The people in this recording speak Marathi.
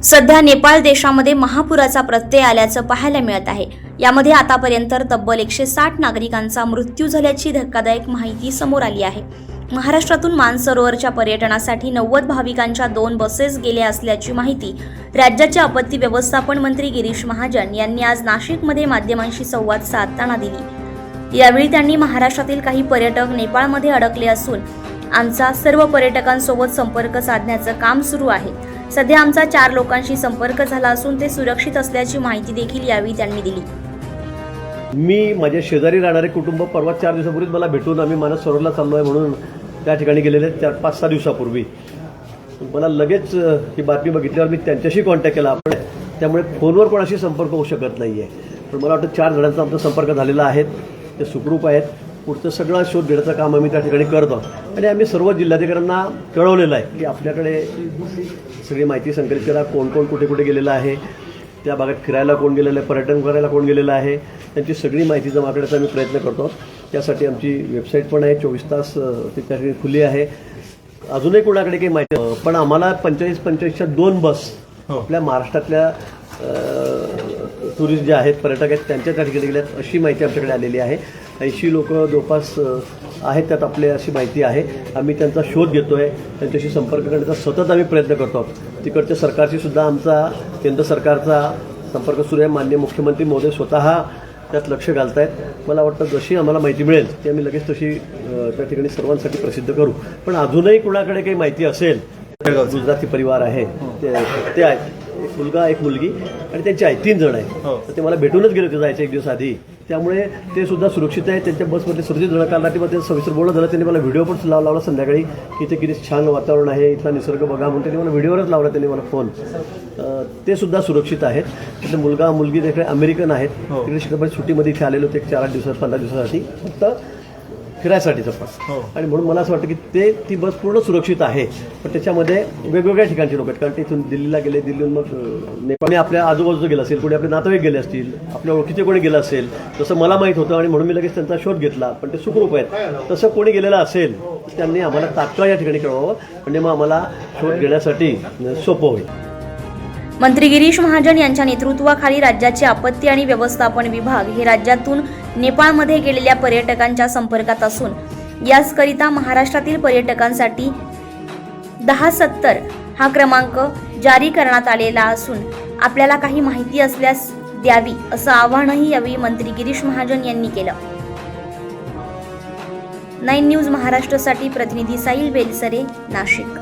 सध्या नेपाळ देशामध्ये महापुराचा प्रत्यय आल्याचं पाहायला मिळत आहे। यामध्ये आतापर्यंत तब्बल 160 नागरिकांचा मृत्यू झाल्याची धक्कादायक माहिती समोर आली आहे। महाराष्ट्रातून मानसरोवरच्या पर्यटनासाठी 90 भाविकांच्या 2 बसेस गेल्या असल्याची माहिती राज्याचे आपत्ती व्यवस्थापन मंत्री गिरीश महाजन यांनी आज नाशिकमध्ये माध्यमांशी संवाद साधताना दिली। यावेळी त्यांनी महाराष्ट्रातील काही पर्यटक नेपाळमध्ये अडकले असून आमचा सर्व पर्यटकांसोबत संपर्क साधण्याचं काम सुरू आहे। सध्या आमचा 4 लोकांशी संपर्क झाला असून ते सुरक्षित असल्याची माहिती देखील यावेळी त्यांनी दिली। मी माझ्या शेजारी राहणारे कुटुंब परवा 4 दिवसापूर्वीच मला भेटून आम्ही मानसरोवरला चाललो आहे म्हणून त्या ठिकाणी गेलेले 4-5-6 दिवसापूर्वी मला लगेच ही बातमी बघितल्यावर मी त्यांच्याशी कॉन्टॅक्ट केला। आपण त्यामुळे फोनवर कोणाशी संपर्क होऊ शकत नाही आहे, पण मला वाटतं 4 जणांचा आमचा संपर्क झालेला आहे, ते सुखरूप आहेत। पुढचं सगळं शोध घेण्याचं काम आम्ही त्या ठिकाणी करत आहोत आणि आम्ही सर्व जिल्हाधिकाऱ्यांना कळवलेलं आहे की आपल्याकडे सगळी माहिती संकलित करा, कोण कोण कुठे कुठे गेलेलं आहे, त्या भागात फिरायला कोण गेलेलं आहे, पर्यटन करायला कोण गेलेलं आहे, त्यांची सगळी माहिती जमा करण्याचा आम्ही प्रयत्न करतो। त्यासाठी आमची वेबसाईट पण आहे, 24 तास ती त्या ठिकाणी खुली आहे। अजूनही कोणाकडे काही माहिती पण आम्हाला 45-45च्या 2 बस आपल्या महाराष्ट्रातल्या टुरिस्ट जे आहेत, पर्यटक आहेत, त्यांच्या त्या ठिकाणी गेल्यात अशी माहिती आमच्याकडे आलेली आहे। 80 लोक जवळपास आहेत त्यात आपले अशी माहिती आहे। आम्ही त्यांचा शोध घेतो आहे, त्यांच्याशी संपर्क करण्याचा सतत आम्ही प्रयत्न करतो आहोत। तिकडच्या सरकारशी सुद्धा आमचा केंद्र सरकारचा संपर्क सुरू आहे। माननीय मुख्यमंत्री महोदय स्वतः त्यात लक्ष घालत आहेत। मला वाटतं जशी आम्हाला माहिती मिळेल ती आम्ही लगेच तशी त्या ठिकाणी सर्वांसाठी प्रसिद्ध करू। पण अजूनही कुणाकडे काही माहिती असेल, गुजराती परिवार आहे ते आहेत, एक मुलगा एक मुलगी आणि त्यांचे आहे 3 जण आहेत। तर ते मला भेटूनच गेले होते जायचे 1 दिवस आधी, त्यामुळे ते सुद्धा सुरक्षित आहे। त्यांच्या बसमध्ये सुरक्षित जण काल रात्रीमध्ये सविस्तर बोलणं झालं। त्यांनी मला व्हिडिओ पण लावला संध्याकाळी की इथे किती छान वातावरण आहे, इथला निसर्ग बघा म्हणून त्यांनी मला व्हिडिओवरच लावला, त्यांनी मला फोन। ते सुद्धा सुरक्षित आहेत। त्यातले मुलगा मुलगी देखील अमेरिकन आहेत, तिकडे शिकण्यासाठी सुट्टीमध्ये इथे आलेले होते 4-8 दिवसात 15 दिवसासाठी फक्त फिरायसाठीचं पण। आणि म्हणून मला असं वाटतं की ती बस पूर्ण सुरक्षित आहे। पण त्याच्यामध्ये वेगवेगळ्या ठिकाणचे लोक आहेत, कारण ते इथून दिल्लीला गेले, दिल्लीहून मग नेपाळने आपल्या आजूबाजूला गेलं असेल, कोणी आपले नातेवाईक गेले असतील, आपल्या ओळखीचे कोणी गेलं असेल, जसं मला माहीत होतं आणि म्हणून मी लगेच त्यांचा शोध घेतला। पण ते सुखरूप आहेत। तसं कोणी गेलेलं असेल त्यांनी आम्हाला तात्काळ या ठिकाणी कळवावं, म्हणजे मग आम्हाला शोध घेण्यासाठी सोपं होईल। मंत्री गिरीश महाजन यांच्या नेतृत्वाखाली राज्याचे आपत्ती आणि व्यवस्थापन विभाग हे राज्यातून नेपाळमध्ये गेलेल्या पर्यटकांच्या संपर्कात असून याचकरिता महाराष्ट्रातील पर्यटकांसाठी 1070 हा क्रमांक जारी करण्यात आलेला असून आपल्याला काही माहिती असल्यास द्यावी असं आवाहनही यावेळी मंत्री गिरीश महाजन यांनी केलं। 9 न्यूज महाराष्ट्रासाठी प्रतिनिधी साहिल बेलसरे, नाशिक।